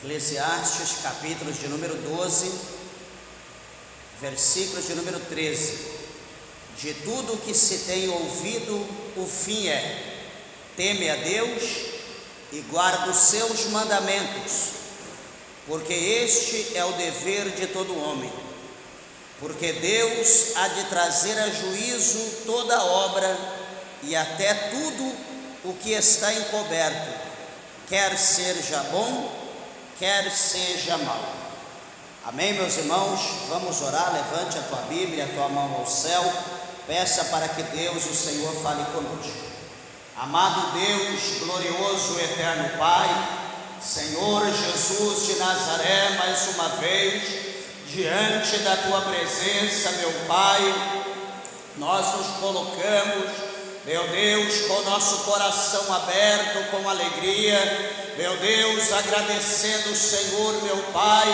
Eclesiastes, capítulos de número 12, versículos de número 13. De tudo que se tem ouvido, o fim é: teme a Deus e guarda os seus mandamentos, porque este é o dever de todo homem. Porque Deus há de trazer a juízo toda obra e até tudo o que está encoberto, quer seja bom, quer seja mal. Amém, meus irmãos? Vamos orar. Levante a tua Bíblia, a tua mão ao céu, peça para que Deus, o Senhor, fale conosco. Amado Deus, glorioso, eterno Pai, Senhor Jesus de Nazaré, mais uma vez, diante da tua presença, meu Pai, nós nos colocamos, meu Deus, com o nosso coração aberto, com alegria, meu Deus, agradecendo o Senhor, meu Pai,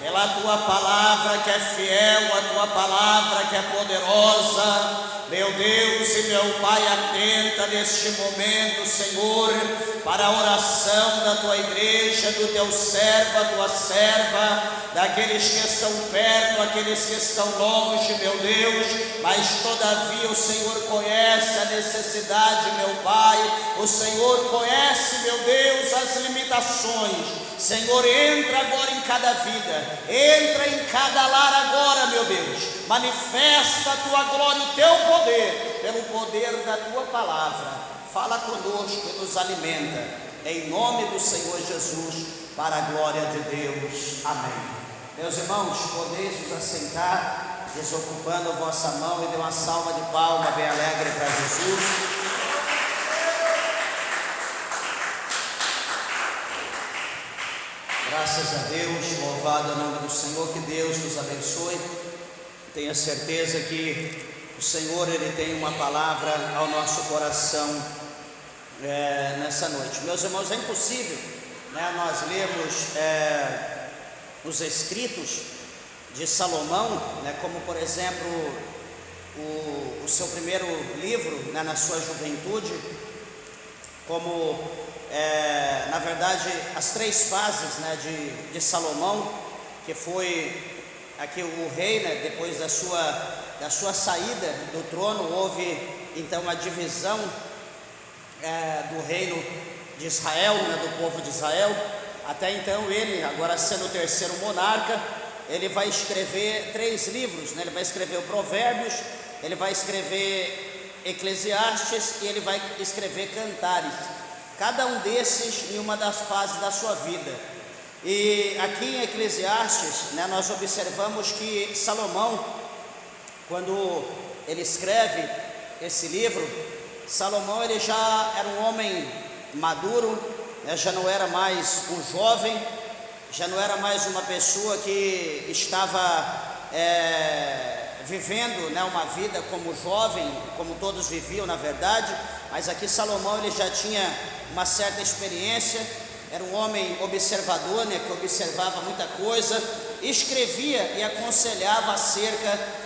pela tua palavra que é fiel, a tua palavra que é poderosa, meu Deus e meu Pai, atenta neste momento, Senhor, para a oração da tua igreja, do teu servo, a tua serva, daqueles que estão perto, aqueles que estão longe, meu Deus, mas todavia o Senhor conhece a necessidade, meu Pai, o Senhor conhece, meu Deus, as limitações. Senhor, entra agora em cada vida, entra em cada lar agora, meu Deus, manifesta a tua glória, o teu poder, pelo poder da tua palavra. Fala conosco e nos alimenta, em nome do Senhor Jesus, para a glória de Deus. Amém. Meus irmãos, podeis vos assentar, desocupando a vossa mão, e dê uma salva de palmas bem alegre para Jesus. Graças a Deus, louvado é o nome do Senhor, que Deus nos abençoe. Tenha certeza que o Senhor, Ele tem uma palavra ao nosso coração nessa noite. Meus irmãos, é impossível, nós lermos os escritos de Salomão, como por exemplo o seu primeiro livro, na sua juventude, como na verdade as três fases de Salomão, que foi aqui o rei, depois da sua saída do trono, houve então a divisão do reino de Israel, do povo de Israel. Até então ele, agora sendo o terceiro monarca, ele vai escrever 3 livros, ele vai escrever o Provérbios, ele vai escrever Eclesiastes e ele vai escrever Cantares, cada um desses em uma das fases da sua vida. E aqui em Eclesiastes, nós observamos que Salomão, quando ele escreve esse livro, Salomão ele já era um homem maduro, já não era mais um jovem, já não era mais uma pessoa que estava vivendo uma vida como jovem, como todos viviam na verdade, mas aqui Salomão ele já tinha uma certa experiência, era um homem observador, que observava muita coisa, escrevia e aconselhava acerca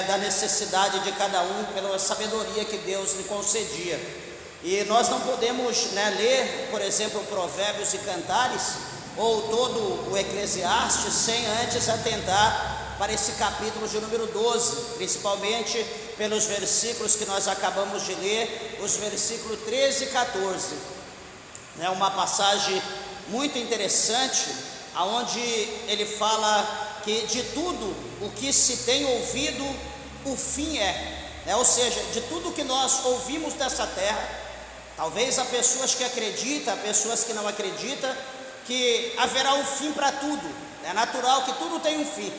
da necessidade de cada um, pela sabedoria que Deus lhe concedia. E nós não podemos ler, por exemplo, Provérbios e Cantares, ou todo o Eclesiastes, sem antes atentar para esse capítulo de número 12, principalmente pelos versículos que nós acabamos de ler, os versículos 13 e 14. É uma passagem muito interessante, onde ele fala que de tudo o que se tem ouvido, o fim é. Ou seja, de tudo que nós ouvimos dessa terra, talvez há pessoas que acreditam, há pessoas que não acreditam, que haverá um fim para tudo. É natural que tudo tem um fim.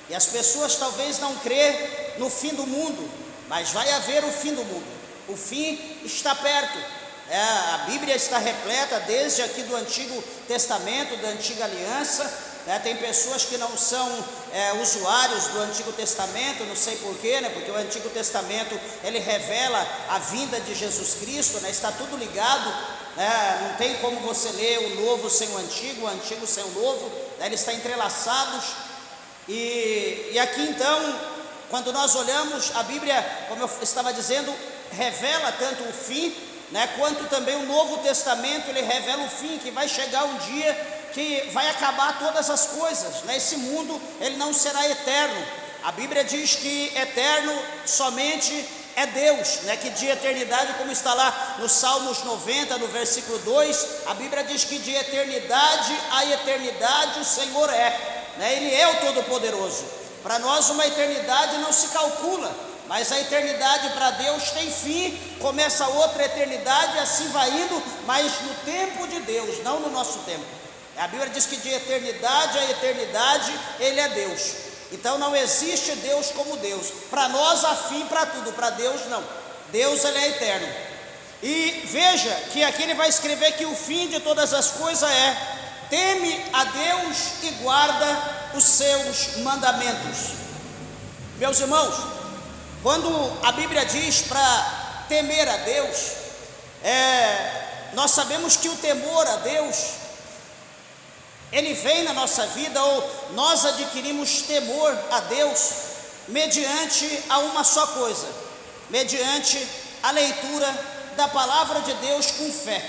E as pessoas talvez não crê no fim do mundo, mas vai haver o fim do mundo. O fim está perto. A Bíblia está repleta, desde aqui do Antigo Testamento, da Antiga Aliança. Tem pessoas que não são usuários do Antigo Testamento, não sei porquê, porque o Antigo Testamento ele revela a vinda de Jesus Cristo, está tudo ligado, não tem como você ler o Novo sem o Antigo sem o Novo, eles estão entrelaçados. E aqui então, quando nós olhamos a Bíblia, como eu estava dizendo, revela tanto o fim, quanto também o Novo Testamento, ele revela o fim, que vai chegar um dia que vai acabar todas as coisas, né? Esse mundo, ele não será eterno. A Bíblia diz que eterno somente é Deus, né? Que de eternidade, como está lá no Salmos 90, no versículo 2, a Bíblia diz que de eternidade a eternidade o Senhor é, né? Ele é o Todo-Poderoso. Para nós uma eternidade não se calcula, mas a eternidade para Deus tem fim, começa outra eternidade, assim vai indo, mas no tempo de Deus, não no nosso tempo. A Bíblia diz que de eternidade a eternidade Ele é Deus. Então não existe Deus como Deus. Para nós há fim para tudo, para Deus não. Deus, Ele é eterno. E veja que aqui ele vai escrever que o fim de todas as coisas é: teme a Deus e guarda os seus mandamentos. Meus irmãos, quando a Bíblia diz para temer a Deus, nós sabemos que o temor a Deus, ele vem na nossa vida, ou nós adquirimos temor a Deus mediante a uma só coisa, mediante a leitura da palavra de Deus com fé,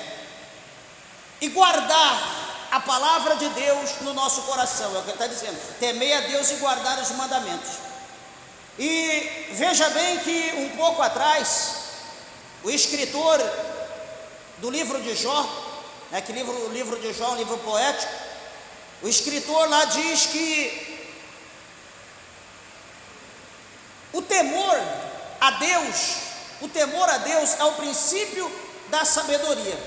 e guardar a palavra de Deus no nosso coração. É o que ele está dizendo: temer a Deus e guardar os mandamentos. E veja bem que um pouco atrás, o escritor do livro de Jó, que o livro de Jó é um livro poético, o escritor lá diz que o temor a Deus é o princípio da sabedoria.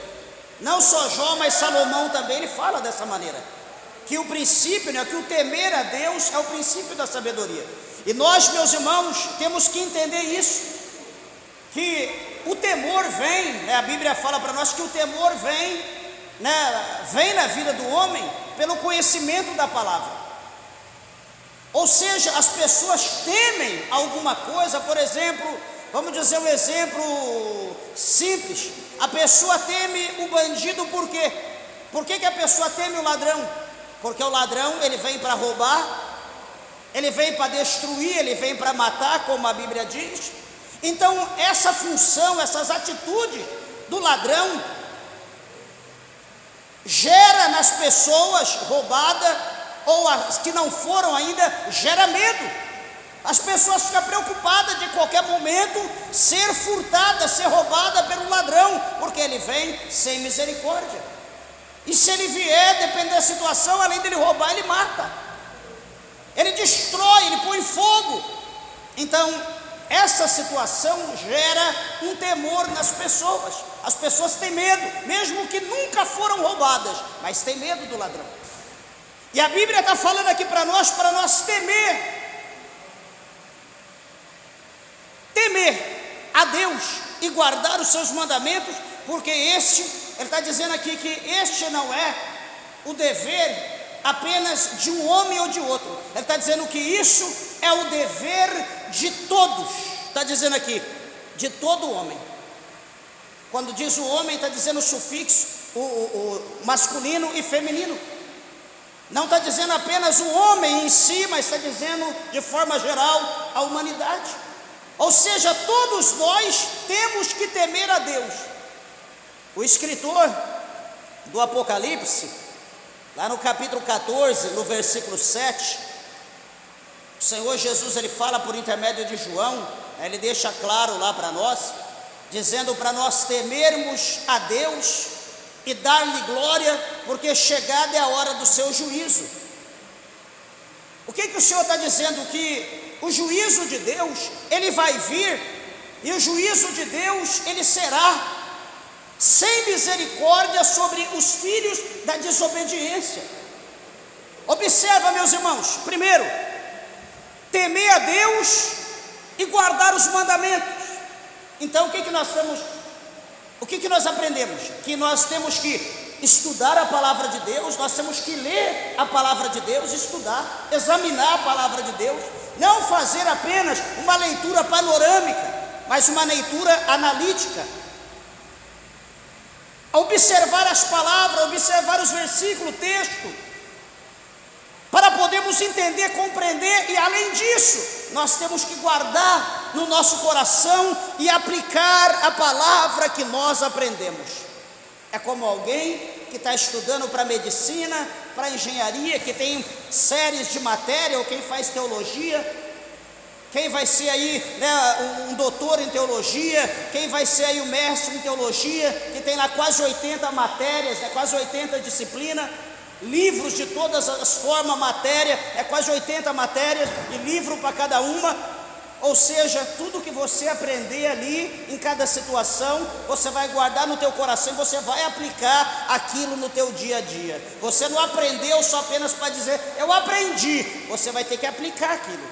Não só Jó, mas Salomão também, ele fala dessa maneira, que o princípio, que o temer a Deus é o princípio da sabedoria. E nós, meus irmãos, temos que entender isso, que o temor vem, a Bíblia fala para nós que o temor vem, vem na vida do homem pelo conhecimento da palavra. Ou seja, as pessoas temem alguma coisa. Por exemplo, vamos dizer um exemplo simples: a pessoa teme o bandido. Por quê? Por que a pessoa teme o ladrão? Porque o ladrão, ele vem para roubar, ele vem para destruir, ele vem para matar, como a Bíblia diz. Então essa função, essas atitudes do ladrão gera nas pessoas roubadas, ou as que não foram ainda, gera medo. As pessoas ficam preocupadas de qualquer momento ser furtada, ser roubada pelo ladrão, porque ele vem sem misericórdia. E se ele vier, dependendo da situação, além dele roubar, ele mata, ele destrói, ele põe fogo. Então essa situação gera um temor nas pessoas. As pessoas têm medo, mesmo que nunca foram roubadas, mas têm medo do ladrão. E a Bíblia está falando aqui para nós temer a Deus e guardar os seus mandamentos, porque ele está dizendo aqui que este não é o dever apenas de um homem ou de outro. Ele está dizendo que isso é o dever de todos. Está dizendo aqui, de todo homem. Quando diz o homem, está dizendo o sufixo, o masculino e feminino. Não está dizendo apenas o homem em si, mas está dizendo de forma geral a humanidade. Ou seja, todos nós temos que temer a Deus. O escritor do Apocalipse, lá no capítulo 14, no versículo 7, o Senhor Jesus, ele fala por intermédio de João, ele deixa claro lá para nós, dizendo para nós temermos a Deus e dar-lhe glória, porque chegada é a hora do seu juízo. O que o Senhor está dizendo? Que o juízo de Deus, ele vai vir, e o juízo de Deus, ele será sem misericórdia sobre os filhos da desobediência. Observa, meus irmãos, primeiro, temer a Deus e guardar os mandamentos. Então o que nós aprendemos? Que nós temos que estudar a palavra de Deus, nós temos que ler a palavra de Deus, estudar, examinar a palavra de Deus, não fazer apenas uma leitura panorâmica, mas uma leitura analítica. Observar as palavras, observar os versículos, o texto, para podermos entender, compreender, e além disso, nós temos que guardar no nosso coração e aplicar a palavra que nós aprendemos. É como alguém que está estudando para medicina, para engenharia, que tem séries de matéria, ou quem faz teologia, quem vai ser aí, né, um doutor em teologia, quem vai ser aí um mestre em teologia, que tem lá quase 80 matérias, né, quase 80 disciplinas, livros de todas as formas, matéria, quase 80 matérias, e livro para cada uma. Ou seja, tudo que você aprender ali, em cada situação, você vai guardar no teu coração e você vai aplicar aquilo no teu dia a dia. Você não aprendeu só apenas para dizer, eu aprendi. Você vai ter que aplicar aquilo.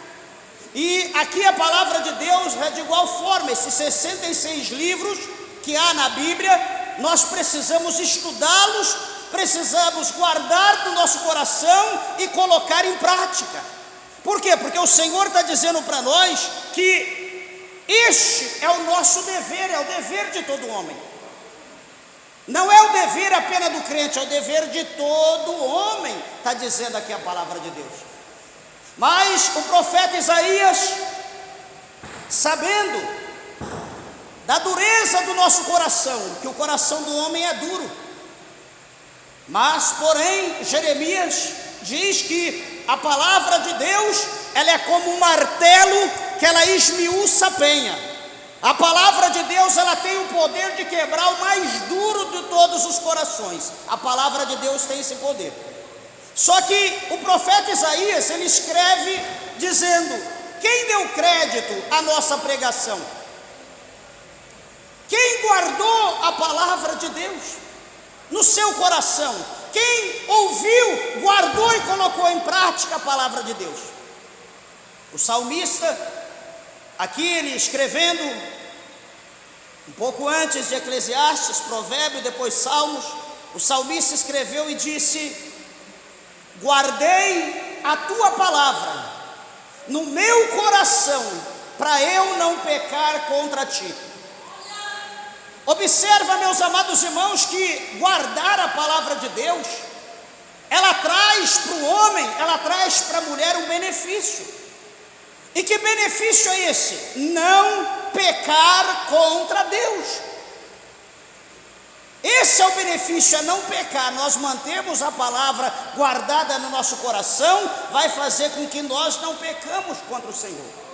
E aqui a palavra de Deus é de igual forma. Esses 66 livros que há na Bíblia, nós precisamos estudá-los, precisamos guardar no nosso coração e colocar em prática. Por quê? Porque o Senhor está dizendo para nós que este é o nosso dever, é o dever de todo homem. Não é o dever apenas do crente, é o dever de todo homem, está dizendo aqui a palavra de Deus. Mas o profeta Isaías, sabendo da dureza do nosso coração, que o coração do homem é duro, mas porém Jeremias diz que a palavra de Deus, ela é como um martelo que ela esmiuça a penha. A palavra de Deus, ela tem o poder de quebrar o mais duro de todos os corações. A palavra de Deus tem esse poder. Só que o profeta Isaías, ele escreve dizendo: quem deu crédito à nossa pregação? Quem guardou a palavra de Deus no seu coração? Quem ouviu, guardou e colocou em prática a palavra de Deus? O salmista, aqui ele escrevendo, um pouco antes de Eclesiastes, Provérbio, depois Salmos, o salmista escreveu e disse: guardei a tua palavra no meu coração, para eu não pecar contra ti. Observa, meus amados irmãos, que guardar a palavra de Deus, ela traz para o homem, ela traz para a mulher um benefício. E que benefício é esse? Não pecar contra Deus. Esse é o benefício, é não pecar. Nós mantemos a palavra guardada no nosso coração, vai fazer com que nós não pecamos contra o Senhor.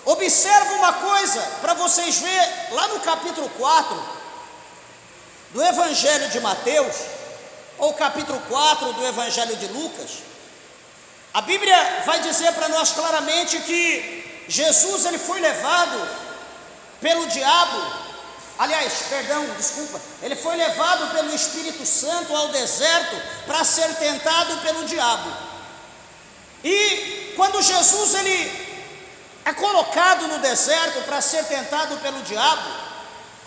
Observa uma coisa, para vocês verem, lá no capítulo 4 do Evangelho de Mateus, ou capítulo 4 do Evangelho de Lucas, a Bíblia vai dizer para nós claramente que Jesus, ele foi levado pelo diabo, ele foi levado pelo Espírito Santo ao deserto para ser tentado pelo diabo. E quando Jesus, ele é colocado no deserto para ser tentado pelo diabo,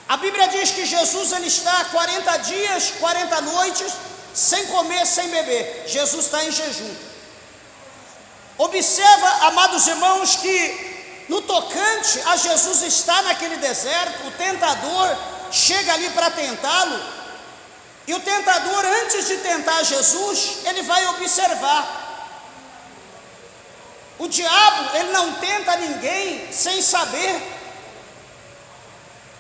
a Bíblia diz que Jesus, ele está 40 dias, 40 noites, sem comer, sem beber. Jesus está em jejum. Observa, amados irmãos, que no tocante a Jesus estar naquele deserto, o tentador chega ali para tentá-lo, e o tentador, antes de tentar Jesus, ele vai observar. O diabo, ele não tenta ninguém sem saber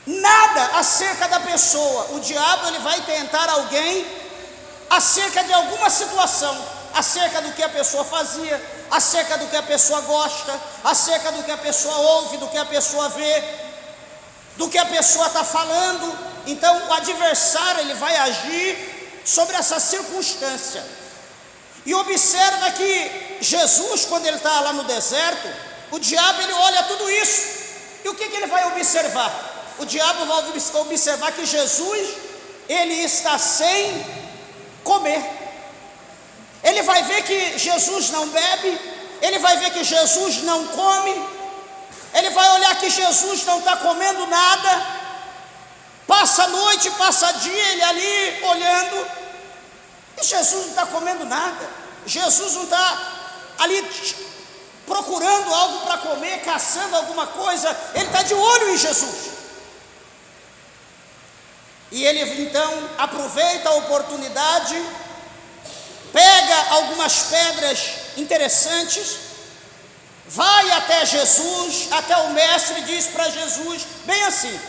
nada acerca da pessoa. O diabo, ele vai tentar alguém acerca de alguma situação, acerca do que a pessoa fazia, acerca do que a pessoa gosta, acerca do que a pessoa ouve, do que a pessoa vê, do que a pessoa está falando. Então o adversário, ele vai agir sobre essa circunstância. E observa que Jesus, quando ele está lá no deserto, o diabo, ele olha tudo isso. E o que ele vai observar? O diabo vai observar que Jesus, ele está sem comer. Ele vai ver que Jesus não bebe, ele vai ver que Jesus não come, ele vai olhar que Jesus não está comendo nada. Passa noite, passa dia, ele ali olhando, e Jesus não está comendo nada. Jesus não está ali procurando algo para comer, caçando alguma coisa, ele está de olho em Jesus. E ele então aproveita a oportunidade, pega algumas pedras interessantes, vai até Jesus, até o mestre, e diz para Jesus, bem assim: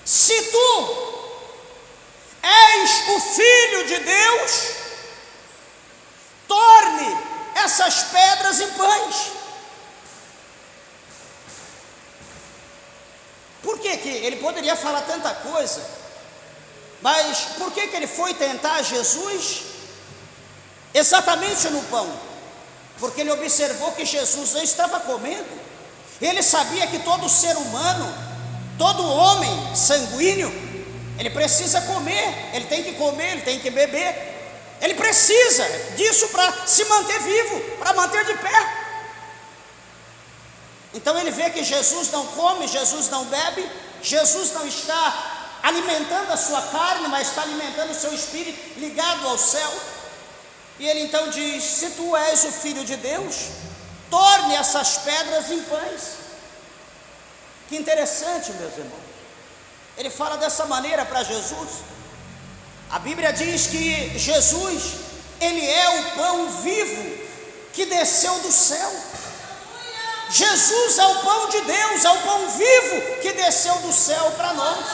se tu és o Filho de Deus, torne essas pedras em pães. Por que ele poderia falar tanta coisa, mas por que ele foi tentar Jesus exatamente no pão? Porque ele observou que Jesus não estava comendo. Ele sabia que todo ser humano, todo homem sanguíneo, ele precisa comer, ele tem que comer, ele tem que beber, ele precisa disso para se manter vivo, para manter de pé. Então ele vê que Jesus não come, Jesus não bebe, Jesus não está alimentando a sua carne, mas está alimentando o seu espírito ligado ao céu. E ele então diz: se tu és o Filho de Deus, torne essas pedras em pães. Que interessante, meus irmãos. Ele fala dessa maneira para Jesus. A Bíblia diz que Jesus, ele é o pão vivo que desceu do céu. Jesus é o pão de Deus, é o pão vivo que desceu do céu para nós.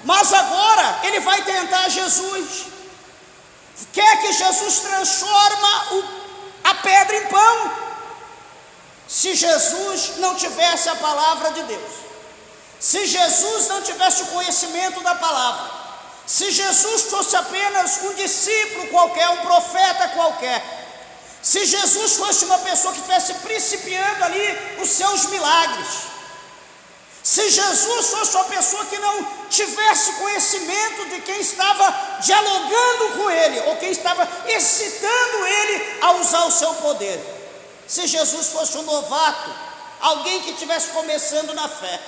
Mas agora ele vai tentar Jesus. Quer que Jesus transforma a pedra em pão. Se Jesus não tivesse a palavra de Deus, se Jesus não tivesse o conhecimento da palavra, se Jesus fosse apenas um discípulo qualquer, um profeta qualquer, se Jesus fosse uma pessoa que estivesse principiando ali os seus milagres, se Jesus fosse uma pessoa que não tivesse conhecimento de quem estava dialogando com ele, ou quem estava excitando ele a usar o seu poder, se Jesus fosse um novato, alguém que estivesse começando na fé,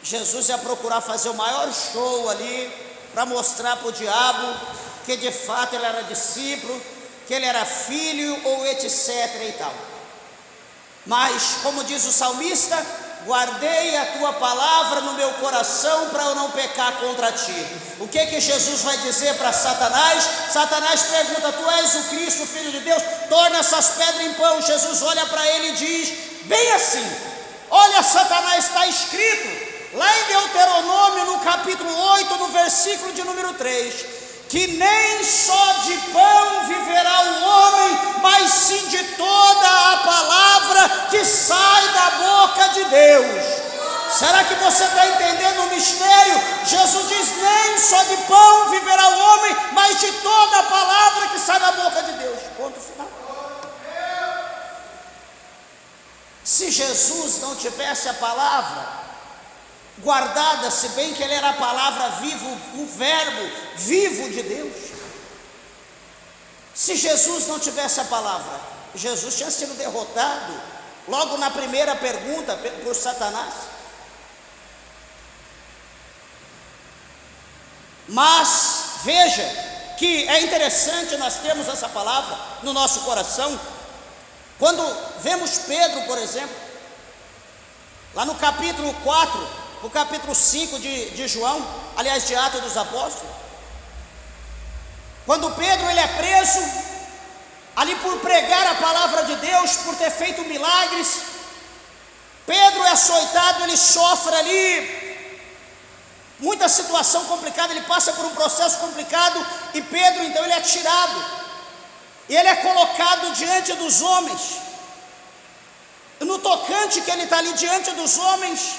Jesus ia procurar fazer o maior show ali, para mostrar para o diabo que de fato ele era discípulo, que ele era filho, ou etc e tal. Mas, como diz o salmista, guardei a tua palavra no meu coração para eu não pecar contra ti. O que Jesus vai dizer para Satanás? Satanás pergunta: tu és o Cristo, o Filho de Deus, torna essas pedras em pão. Jesus olha para ele e diz, bem assim: olha, Satanás, está escrito lá em Deuteronômio, no capítulo 8, no versículo de número 3, que nem só de pão viverá o homem, mas sim de toda a palavra que sai da boca de Deus. Será que você está entendendo o mistério? Jesus diz: nem só de pão viverá o homem, mas de toda a palavra que sai da boca de Deus. Ponto final. Se Jesus não tivesse a palavra guardada, se bem que ele era a palavra viva, o verbo vivo de Deus, se Jesus não tivesse a palavra, Jesus tinha sido derrotado logo na primeira pergunta por Satanás. Mas veja que é interessante nós termos essa palavra no nosso coração, quando vemos Pedro, por exemplo, lá no capítulo 4, no capítulo 5 de João, aliás, de Atos dos Apóstolos, quando Pedro ele é preso, ali por pregar a palavra de Deus, por ter feito milagres, Pedro é açoitado, ele sofre ali muita situação complicada, ele passa por um processo complicado, e Pedro então ele é tirado, e ele é colocado diante dos homens. No tocante que ele está ali diante dos homens,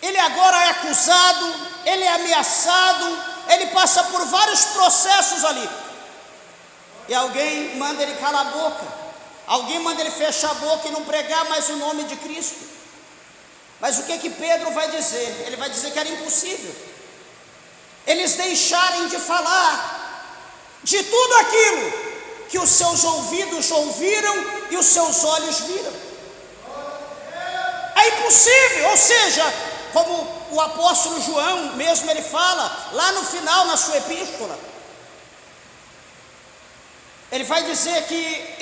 ele agora é acusado, ele é ameaçado, ele passa por vários processos ali, e alguém manda ele calar a boca, alguém manda ele fechar a boca e não pregar mais o nome de Cristo. Mas o que Pedro vai dizer? Ele vai dizer que era impossível eles deixarem de falar de tudo aquilo que os seus ouvidos ouviram e os seus olhos viram. É impossível, ou seja, como o apóstolo João mesmo ele fala lá no final na sua epístola, ele vai dizer que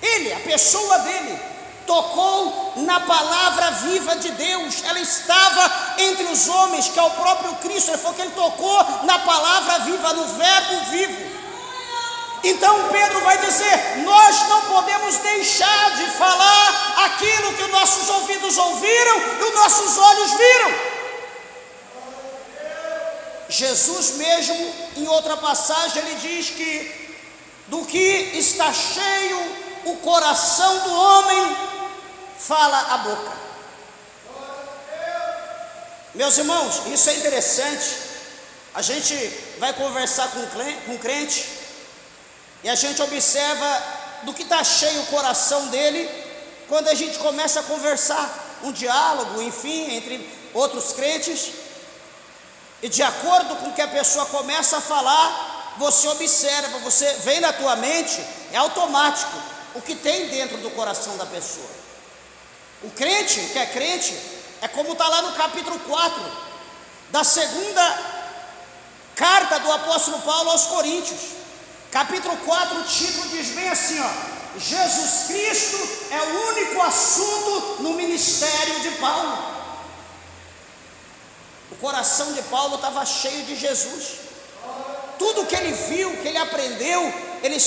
ele, a pessoa dele, tocou na palavra viva de Deus, ela estava entre os homens, que é o próprio Cristo. Ele falou que ele tocou na palavra viva, no verbo vivo. Então Pedro vai dizer: nós não podemos deixar de falar aquilo que os nossos ouvidos ouviram e os nossos olhos viram. Jesus mesmo, em outra passagem, ele diz que do que está cheio o coração do homem, fala a boca. Meus irmãos, isso é interessante. A gente vai conversar com crente e a gente observa do que está cheio o coração dele quando a gente começa a conversar, um diálogo, enfim, entre outros crentes, e de acordo com o que a pessoa começa a falar, você observa, você vem na tua mente, é automático o que tem dentro do coração da pessoa. O crente, que é crente, é como está lá no capítulo 4 da segunda carta do apóstolo Paulo aos Coríntios. Capítulo 4, o título diz bem assim, ó: Jesus Cristo é o único assunto no ministério de Paulo. O coração de Paulo estava cheio de Jesus. Tudo que ele viu, que ele aprendeu, ele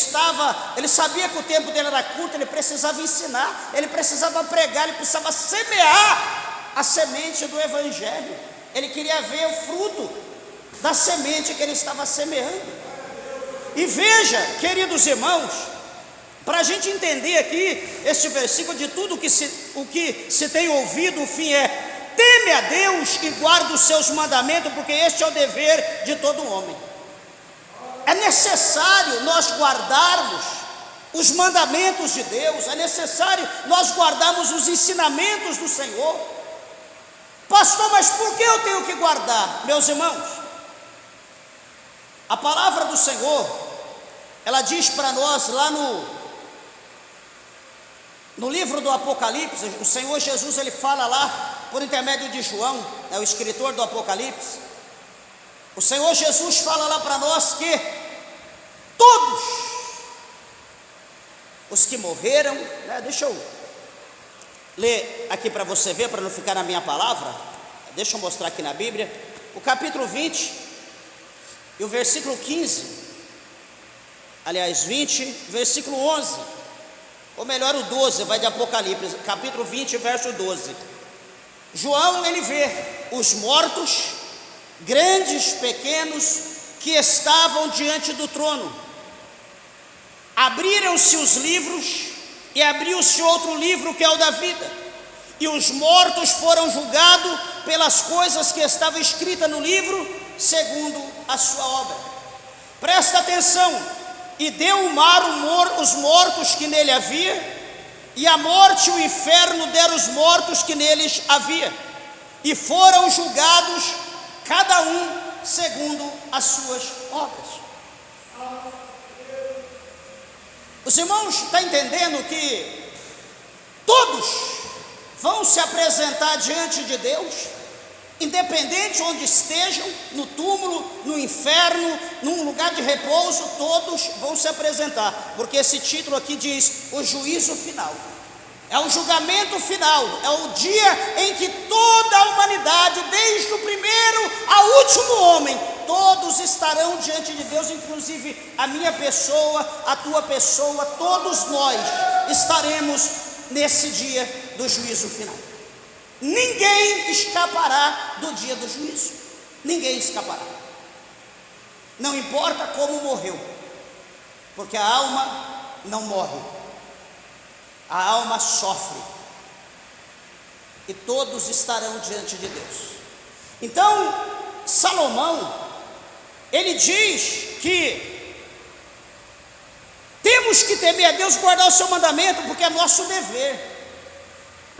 sabia que o tempo dele era curto, ele precisava ensinar, ele precisava pregar, ele precisava semear a semente do Evangelho. Ele queria ver o fruto da semente que ele estava semeando. E veja, queridos irmãos, para a gente entender aqui este versículo, de tudo o que se tem ouvido, o fim é: teme a Deus e guarda os seus mandamentos, porque este é o dever de todo homem. É necessário nós guardarmos os mandamentos de Deus, é necessário nós guardarmos os ensinamentos do Senhor. Pastor, mas por que eu tenho que guardar? Meus irmãos, a palavra do Senhor, ela diz para nós lá no livro do Apocalipse, o Senhor Jesus, ele fala lá, por intermédio de João, o escritor do Apocalipse, o Senhor Jesus fala lá para nós que todos os que morreram, deixa eu ler aqui para você ver, para não ficar na minha palavra, deixa eu mostrar aqui na Bíblia, o capítulo 20, e o versículo 15, aliás 20, versículo 11, ou melhor o 12, vai de Apocalipse, capítulo 20, verso 12. João, ele vê os mortos, grandes, pequenos, que estavam diante do trono. Abriram-se os livros, e abriu-se outro livro, que é o da vida, e os mortos foram julgados pelas coisas que estavam escritas no livro, segundo a sua obra. Presta atenção. E deu o mar os mortos que nele havia, e a morte e o inferno deram os mortos que neles havia, e foram julgados cada um segundo as suas obras. Os irmãos estão entendendo que todos vão se apresentar diante de Deus, independente onde estejam, no túmulo, no inferno, num lugar de repouso, todos vão se apresentar, porque esse título aqui diz o juízo final, é o julgamento final, é o dia em que toda a humanidade, desde o primeiro ao último homem, todos estarão diante de Deus, inclusive a minha pessoa, a tua pessoa, todos nós estaremos nesse dia do juízo final. Ninguém escapará do dia do juízo, ninguém escapará, não importa como morreu, porque a alma não morre, a alma sofre, e todos estarão diante de Deus. Então, Salomão, ele diz que temos que temer a Deus e guardar o seu mandamento, porque é nosso dever.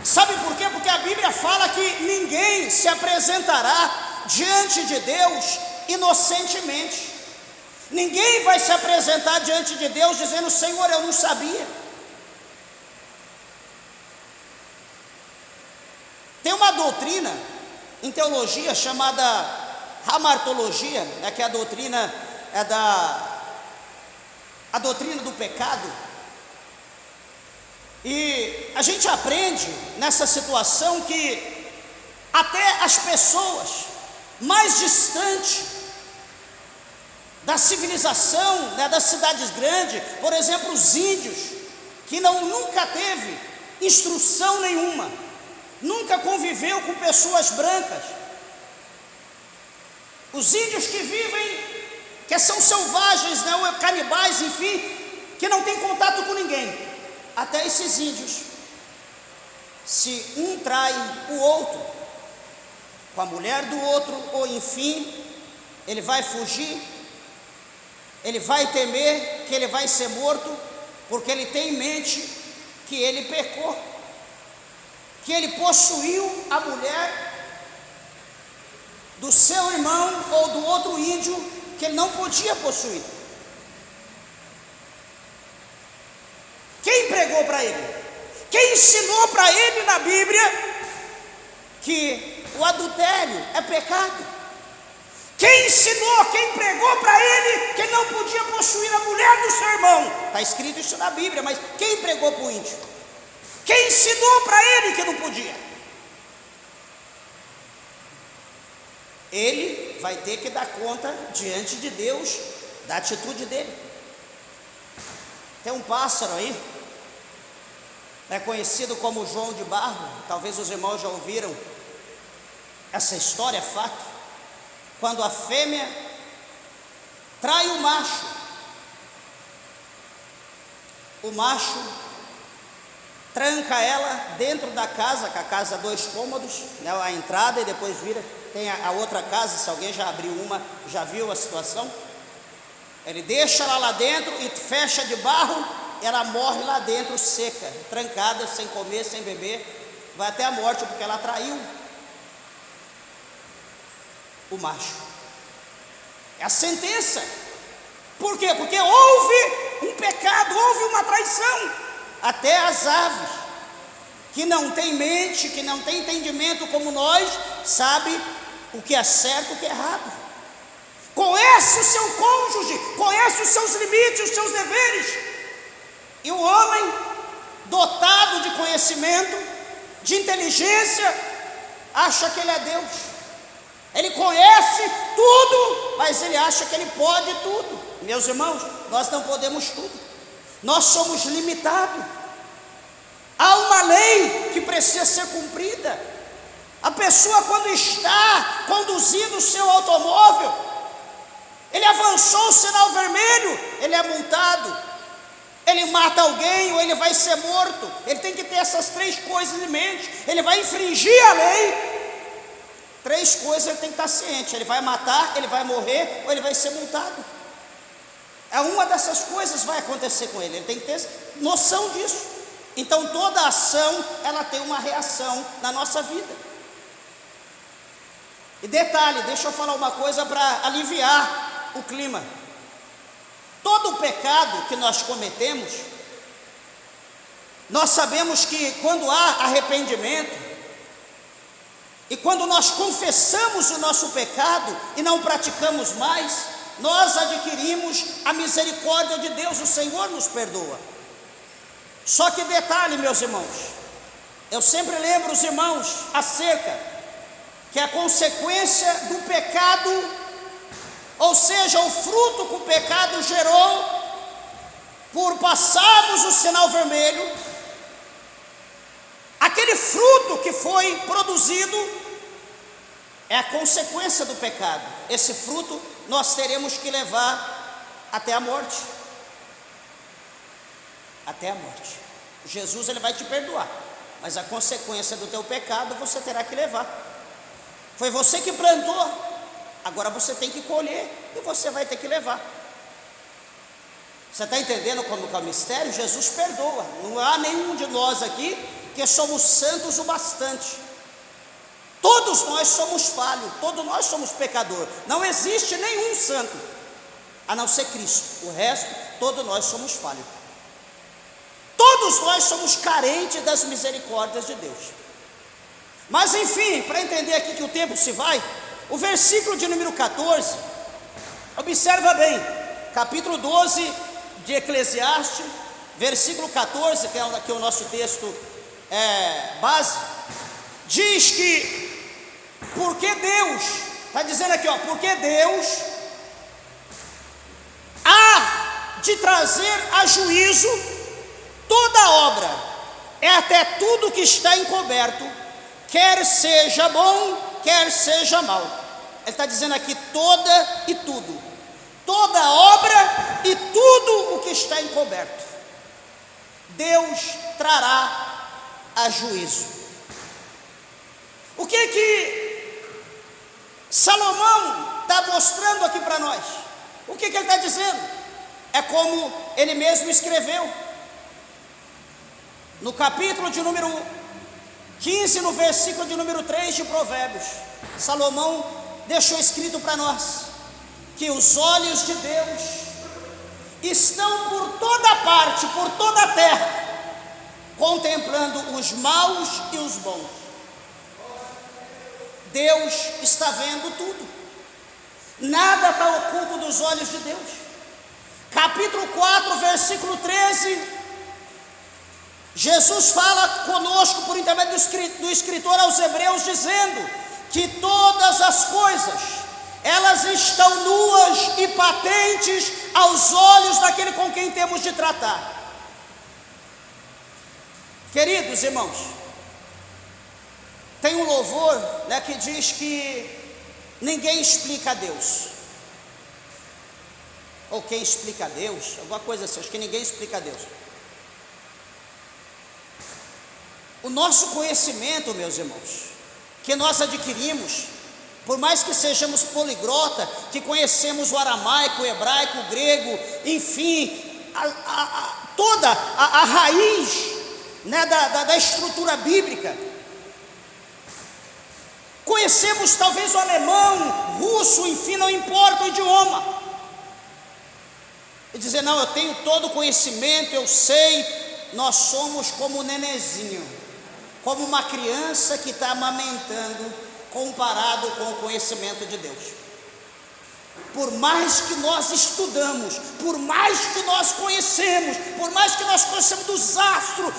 Sabe por quê? Porque a Bíblia fala que ninguém se apresentará diante de Deus inocentemente. Ninguém vai se apresentar diante de Deus dizendo: Senhor, eu não sabia. Tem uma doutrina em teologia chamada hamartologia, que a doutrina é a doutrina do pecado. E a gente aprende nessa situação que até as pessoas mais distantes da civilização, das cidades grandes, por exemplo, os índios, que nunca teve instrução nenhuma, nunca conviveu com pessoas brancas, Os índios que vivem, que são selvagens, né, ou canibais, enfim, que não tem contato com ninguém. Até esses índios, se um trai o outro, com a mulher do outro, ou enfim, ele vai fugir, ele vai temer que ele vai ser morto, porque ele tem em mente que ele pecou, que ele possuiu a mulher do seu irmão ou do outro índio que ele não podia possuir. Quem pregou para ele? Quem ensinou para ele na Bíblia que o adultério é pecado? Quem ensinou, quem pregou para ele que ele não podia possuir a mulher do seu irmão? Está escrito isso na Bíblia, mas quem pregou para o índio? Quem ensinou para ele que não podia? Ele vai ter que dar conta diante de Deus da atitude dele. Tem um pássaro aí, é conhecido como João de Barro. Talvez os irmãos já ouviram essa história, é fato. Quando a fêmea trai o macho tranca ela dentro da casa, que a casa é 2 cômodos, né, a entrada, e depois vira, tem a outra casa. Se alguém já abriu uma, já viu a situação. Ele deixa ela lá dentro e fecha de barro, ela morre lá dentro seca, trancada, sem comer, sem beber, vai até a morte, porque ela traiu o macho. É a sentença. Por quê? Porque houve um pecado, houve uma traição. Até as aves, que não têm mente, que não têm entendimento como nós, sabe o que é certo e o que é errado. Conhece o seu cônjuge, conhece os seus limites, os seus deveres. E o homem, dotado de conhecimento, de inteligência, acha que ele é Deus. Ele conhece tudo, mas ele acha que ele pode tudo. Meus irmãos, nós não podemos tudo. Nós somos limitados. Há uma lei que precisa ser cumprida. A pessoa, quando está conduzindo o seu automóvel, ele avançou o sinal vermelho, ele é multado. Ele mata alguém ou ele vai ser morto. Ele tem que ter essas 3 coisas em mente. Ele vai infringir a lei. 3 coisas ele tem que estar ciente: ele vai matar, ele vai morrer ou ele vai ser multado. Uma dessas coisas vai acontecer com ele. Ele tem que ter noção disso. Então toda ação, ela tem uma reação na nossa vida. E detalhe, deixa eu falar uma coisa para aliviar o clima. Todo o pecado que nós cometemos, nós sabemos que quando há arrependimento, e quando nós confessamos o nosso pecado e não praticamos mais, nós adquirimos a misericórdia de Deus, o Senhor nos perdoa. Só que detalhe, meus irmãos, eu sempre lembro os irmãos acerca que a consequência do pecado, ou seja, o fruto que o pecado gerou, por passarmos o sinal vermelho, aquele fruto que foi produzido é a consequência do pecado. Esse fruto nós teremos que levar até a morte. Até a morte. Jesus, ele vai te perdoar, mas a consequência do teu pecado você terá que levar. Foi você que plantou, agora você tem que colher e você vai ter que levar. Você está entendendo como que é o mistério? Jesus perdoa. Não há nenhum de nós aqui que somos santos o bastante. Todos nós somos falhos, todos nós somos pecadores. Não existe nenhum santo, a não ser Cristo. O resto, todos nós somos falhos. Todos nós somos carentes das misericórdias de Deus. Mas enfim, para entender aqui que o tempo se vai, o versículo de número 14, observa bem, capítulo 12 de Eclesiastes, versículo 14, que é o nosso texto base, diz que porque Deus, está dizendo aqui, porque Deus há de trazer a juízo toda obra, até tudo que está encoberto, quer seja bom, quer seja mal. Ele está dizendo aqui toda e tudo, toda obra e tudo o que está encoberto, Deus trará a juízo. O que Salomão está mostrando aqui para nós? O que ele está dizendo? É como ele mesmo escreveu no capítulo de número 15, no versículo de número 3 de Provérbios. Salomão deixou escrito para nós que os olhos de Deus estão por toda parte, por toda a terra, contemplando os maus e os bons. Deus está vendo tudo, nada está oculto dos olhos de Deus. Capítulo 4, versículo 13, Jesus fala conosco por intermédio do escritor aos Hebreus, dizendo que todas as coisas, elas estão nuas e patentes aos olhos daquele com quem temos de tratar. Queridos irmãos, tem um louvor, né, que diz que ninguém explica a Deus, ou quem explica a Deus, alguma coisa assim, acho que ninguém explica a Deus. O nosso conhecimento, meus irmãos, que nós adquirimos, por mais que sejamos poliglota, que conhecemos o aramaico, o hebraico, o grego, enfim, toda a raiz, né, da estrutura bíblica, conhecemos talvez o alemão, russo, enfim, não importa o idioma, e dizer, não, eu tenho todo o conhecimento, eu sei. Nós somos como um nenezinho, como uma criança que está amamentando, comparado com o conhecimento de Deus. Por mais que nós estudamos, por mais que nós conhecemos, por mais que nós conhecemos dos astros,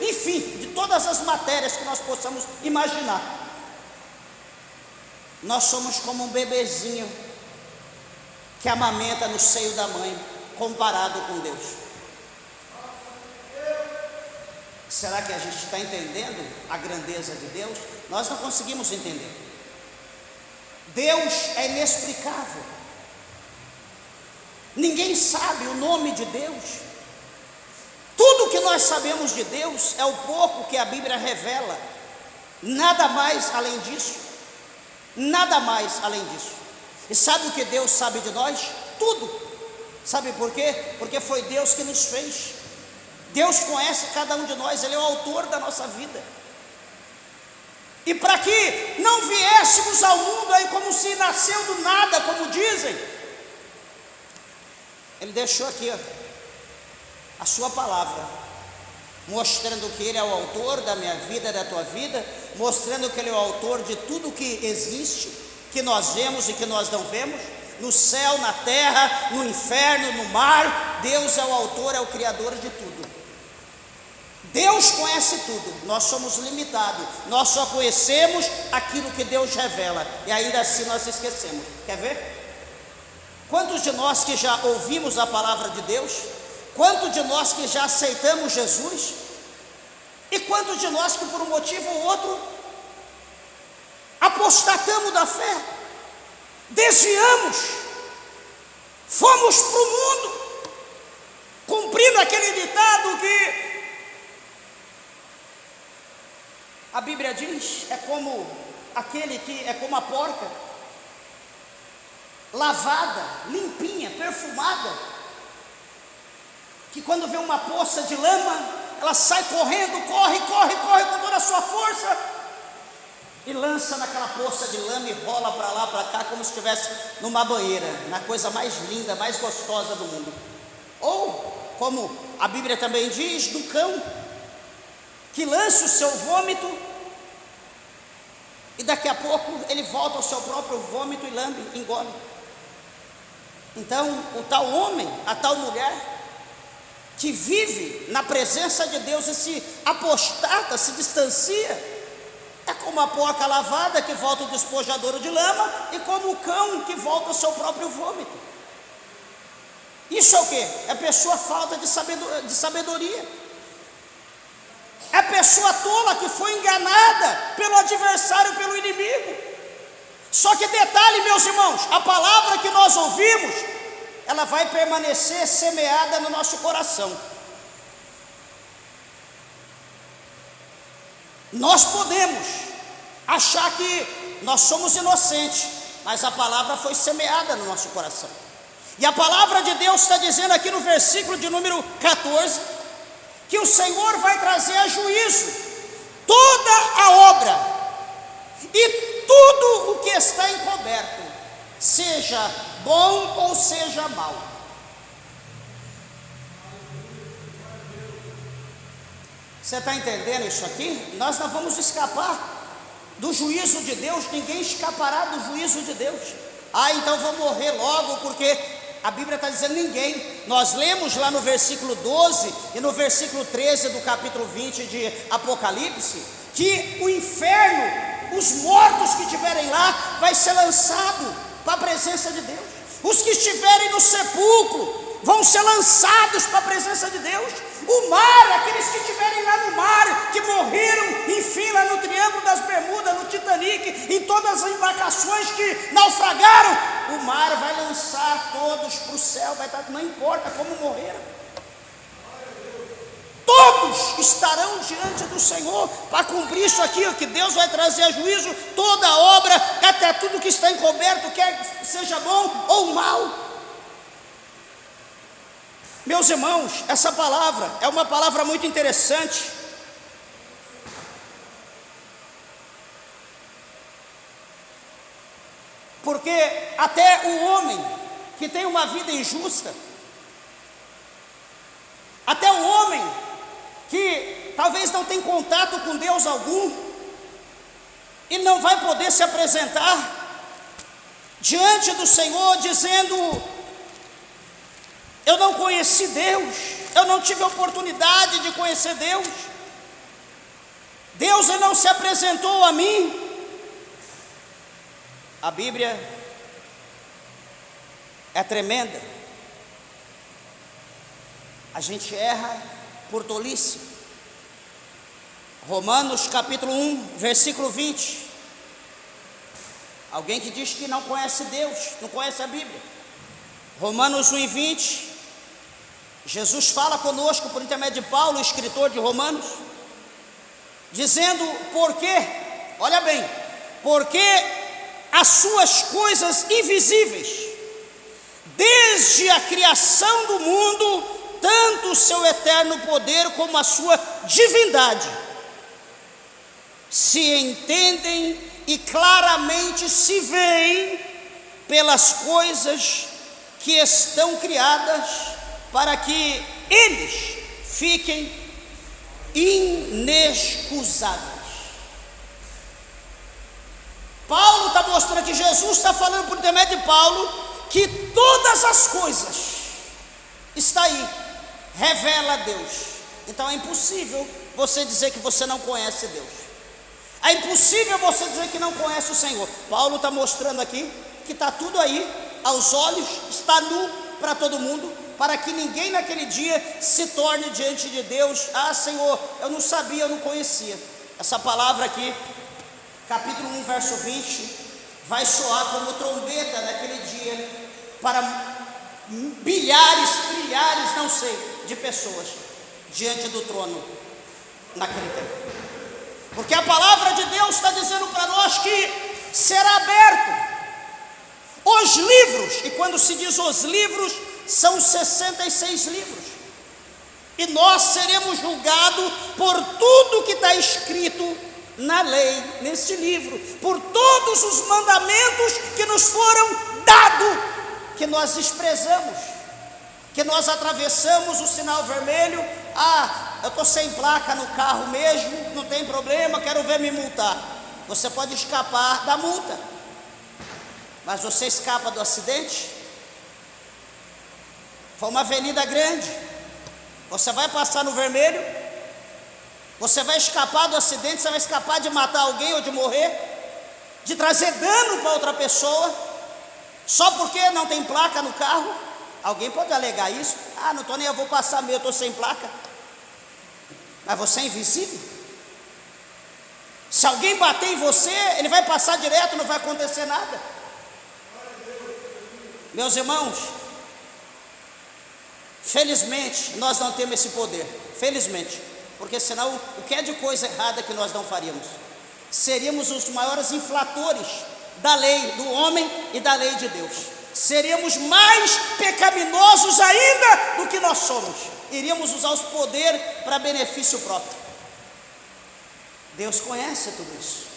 enfim, de todas as matérias que nós possamos imaginar, nós somos como um bebezinho que amamenta no seio da mãe, comparado com Deus. Será que a gente está entendendo a grandeza de Deus? Nós não conseguimos entender. Deus é inexplicável. Ninguém sabe o nome de Deus. Tudo que nós sabemos de Deus é o pouco que a Bíblia revela. Nada mais além disso. Nada mais além disso. E sabe o que Deus sabe de nós? Tudo. Sabe por quê? Porque foi Deus que nos fez. Deus conhece cada um de nós, Ele é o autor da nossa vida. E para que não viéssemos ao mundo aí como se nasceu do nada, como dizem, Ele deixou aqui, ó, a sua palavra, mostrando que Ele é o autor da minha vida, da tua vida, mostrando que Ele é o autor de tudo que existe, que nós vemos e que nós não vemos, no céu, na terra, no inferno, no mar. Deus é o autor, é o criador de tudo. Deus conhece tudo, nós somos limitados, nós só conhecemos aquilo que Deus revela, e ainda assim nós esquecemos. Quer ver? Quantos de nós que já ouvimos a palavra de Deus, quantos de nós que já aceitamos Jesus, e quantos de nós que por um motivo ou outro apostatamos da fé, desviamos, fomos para o mundo, cumprindo aquele ditado que a Bíblia diz, é como aquele que é como a porca, lavada, limpinha, perfumada, que quando vê uma poça de lama, ela sai correndo, corre com toda a sua força, e lança naquela poça de lama e rola para lá, para cá, como se estivesse numa banheira, na coisa mais linda, mais gostosa do mundo. Ou, como a Bíblia também diz, do cão, que lança o seu vômito, e daqui a pouco ele volta ao seu próprio vômito e lambe, engole. Então, o tal homem, a tal mulher, que vive na presença de Deus e se apostata, se distancia, é como a porca lavada que volta ao despojadouro de lama, e como o cão que volta ao seu próprio vômito. Isso é o quê? É pessoa falta de sabedoria. É pessoa tola que foi enganada pelo adversário, pelo inimigo. Só que detalhe, meus irmãos, a palavra que nós ouvimos, ela vai permanecer semeada no nosso coração. Nós podemos achar que nós somos inocentes, mas a palavra foi semeada no nosso coração. E a palavra de Deus está dizendo aqui no versículo de número 14, que o Senhor vai trazer a juízo toda a obra e tudo o que está encoberto, seja bom ou seja mal. Você está entendendo isso aqui? Nós não vamos escapar do juízo de Deus, ninguém escapará do juízo de Deus. Então vou morrer logo, porque a Bíblia está dizendo ninguém. Nós lemos lá no versículo 12 e no versículo 13 do capítulo 20 de Apocalipse, que o inferno, os mortos que estiverem lá, vai ser lançado para a presença de Deus. Os que estiverem no sepulcro vão ser lançados para a presença de Deus. O mar, aqueles que estiverem lá no mar, que morreram, enfim, lá no Triângulo das Bermudas, no Titanic, em todas as embarcações que naufragaram, o mar vai lançar todos para o céu, vai estar, não importa como morreram. Todos estarão diante do Senhor para cumprir isso aqui, que Deus vai trazer a juízo toda a obra, até tudo que está encoberto, quer seja bom ou mal. Meus irmãos, essa palavra é uma palavra muito interessante, porque até o homem que tem uma vida injusta, até o homem que talvez não tem contato com Deus algum, e não vai poder se apresentar diante do Senhor dizendo: eu não conheci Deus, eu não tive a oportunidade de conhecer Deus, Deus não se apresentou a mim. A Bíblia é tremenda. A gente erra por tolice. Romanos capítulo 1, versículo 20. Alguém que diz que não conhece Deus, não conhece a Bíblia. Romanos 1 e 20. Jesus fala conosco por intermédio de Paulo, escritor de Romanos, dizendo: porque, olha bem, porque as suas coisas invisíveis, desde a criação do mundo, tanto o seu eterno poder como a sua divindade, se entendem e claramente se veem pelas coisas que estão criadas, para que eles fiquem inexcusáveis. Paulo está mostrando que Jesus está falando por intermédio de Paulo que todas as coisas está aí, revela a Deus. Então é impossível você dizer que você não conhece Deus, é impossível você dizer que não conhece o Senhor. Paulo está mostrando aqui que está tudo aí, aos olhos, está nu para todo mundo, para que ninguém naquele dia se torne diante de Deus: Senhor, eu não sabia, eu não conhecia. Essa palavra aqui, capítulo 1, verso 20, vai soar como trombeta naquele dia, para bilhares, trilhares, não sei, de pessoas, diante do trono, naquele tempo. Porque a palavra de Deus está dizendo para nós que será aberto os livros, e quando se diz os livros, são 66 livros, e nós seremos julgados por tudo que está escrito na lei, nesse livro, por todos os mandamentos que nos foram dados, que nós desprezamos, que nós atravessamos o sinal vermelho. Eu estou sem placa no carro mesmo, não tem problema, quero ver me multar. Você pode escapar da multa, mas você escapa do acidente? Foi uma avenida grande, você vai passar no vermelho, você vai escapar do acidente, você vai escapar de matar alguém ou de morrer, de trazer dano para outra pessoa, só porque não tem placa no carro? Alguém pode alegar isso: não estou nem, eu vou passar mesmo, eu estou sem placa. Mas você é invisível? Se alguém bater em você, ele vai passar direto, não vai acontecer nada. Meus irmãos, felizmente nós não temos esse poder, felizmente, porque senão o que é de coisa errada que nós não faríamos? Seríamos os maiores inflatores da lei do homem e da lei de Deus. Seríamos mais pecaminosos ainda do que nós somos. Iríamos usar os poderes para benefício próprio. Deus conhece tudo isso.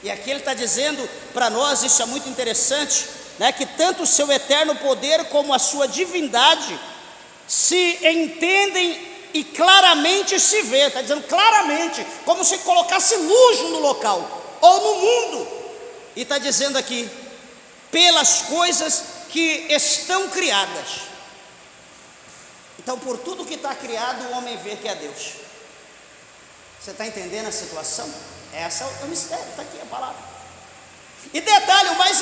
E aqui ele está dizendo para nós, isso é muito interessante, né, que tanto o seu eterno poder como a sua divindade se entendem e claramente se vê. Está dizendo claramente, como se colocasse luz no local ou no mundo. E está dizendo aqui, pelas coisas que estão criadas. Então, por tudo que está criado, o homem vê que é Deus. Você está entendendo a situação? Essa é o mistério, está aqui a palavra. E detalhe, o mais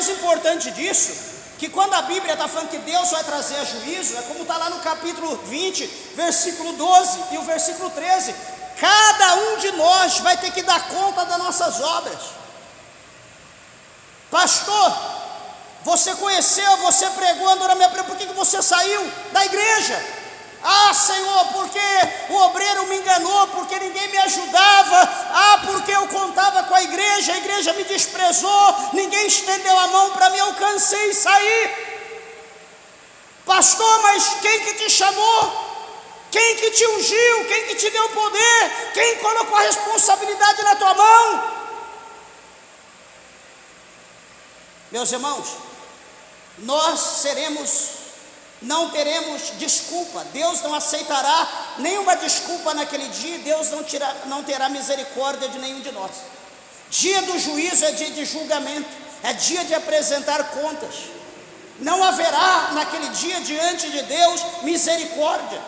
importante disso, que quando a Bíblia está falando que Deus vai trazer a juízo, é como está lá no capítulo 20, versículo 12 e o versículo 13. Cada um de nós vai ter que dar conta das nossas obras. Pastor, você conheceu, você pregou, andou na minha pregação, por que você saiu da igreja? Ah, Senhor, porque o obreiro me enganou, porque ninguém me ajudava, porque eu contava com a igreja me desprezou, ninguém estendeu a mão para mim, eu cansei e saí. Pastor, mas quem que te chamou? Quem que te ungiu? Quem que te deu poder? Quem colocou a responsabilidade na tua mão? Meus irmãos, nós não teremos desculpa. Deus não aceitará nenhuma desculpa naquele dia. Deus não terá misericórdia de nenhum de nós. Dia do juízo é dia de julgamento, é dia de apresentar contas. Não haverá naquele dia diante de Deus misericórdia.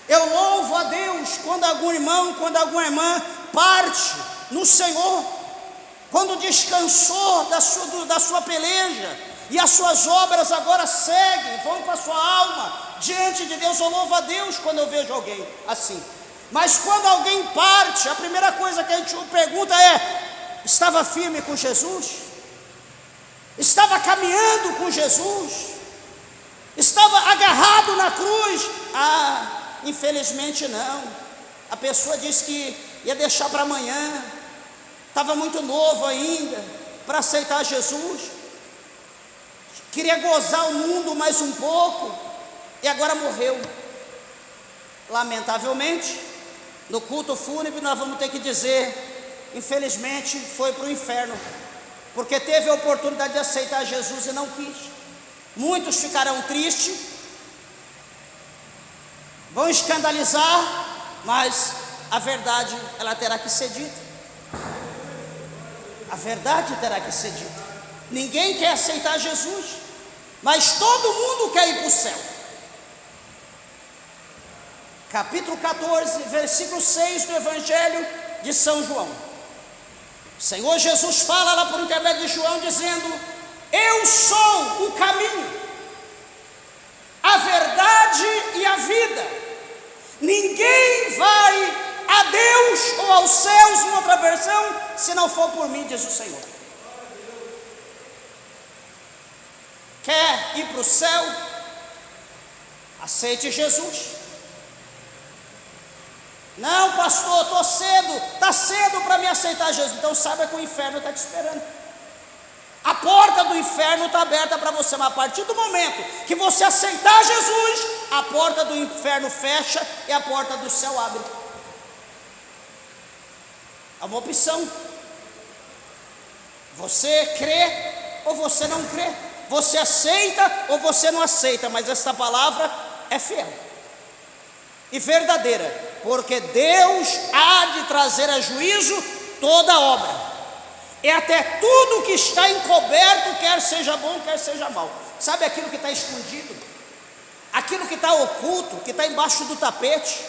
Eu louvo a Deus quando algum irmão, quando alguma irmã parte no Senhor, quando descansou da sua peleja, e as suas obras agora seguem, vão com a sua alma diante de Deus. Eu louvo a Deus quando eu vejo alguém assim. Mas quando alguém parte, a primeira coisa que a gente pergunta é: estava firme com Jesus? Estava caminhando com Jesus? Estava agarrado na cruz? Infelizmente não. A pessoa disse que ia deixar para amanhã, estava muito novo ainda para aceitar Jesus, queria gozar o mundo mais um pouco, e agora morreu. Lamentavelmente, no culto fúnebre nós vamos ter que dizer: infelizmente foi para o inferno, porque teve a oportunidade de aceitar Jesus e não quis. Muitos ficarão tristes, vão escandalizar, mas a verdade, ela terá que ser dita. A verdade terá que ser dita. Ninguém quer aceitar Jesus, mas todo mundo quer ir para o céu. Capítulo 14, versículo 6 do Evangelho de São João. O Senhor Jesus fala lá por intermédio de João, dizendo: eu sou o caminho, a verdade e a vida. Ninguém vai a Deus ou aos céus, em outra versão, se não for por mim, diz o Senhor. Quer ir para o céu? Aceite Jesus. Não, pastor, estou cedo, está cedo para me aceitar Jesus. Então saiba que o inferno está te esperando. A porta do inferno está aberta para você, mas a partir do momento que você aceitar Jesus, a porta do inferno fecha e a porta do céu abre. É uma opção. Você crê ou você não crê. Você aceita ou você não aceita. Mas esta palavra é fiel e verdadeira, porque Deus há de trazer a juízo toda obra, e até tudo que está encoberto, quer seja bom, quer seja mal. Sabe aquilo que está escondido? Aquilo que está oculto, que está embaixo do tapete,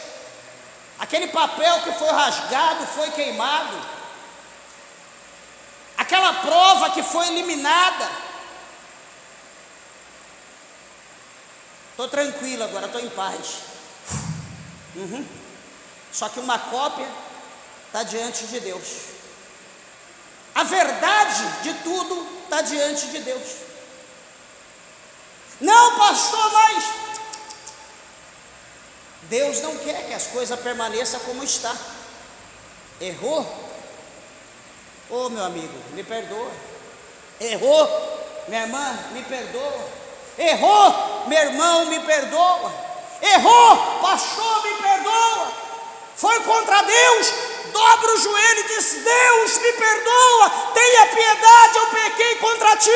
aquele papel que foi rasgado, foi queimado, aquela prova que foi eliminada. Estou tranquilo agora, estou em paz. Só que uma cópia está diante de Deus. A verdade de tudo está diante de Deus. Não, pastor, mas Deus não quer que as coisas permaneçam como está. Errou? Ô meu amigo, me perdoa. Errou, minha irmã, me perdoa. Errou, meu irmão, me perdoa. Errou, pastor, me perdoa. Foi contra Deus, dobra o joelho e diz: Deus, me perdoa, tenha piedade, eu pequei contra ti.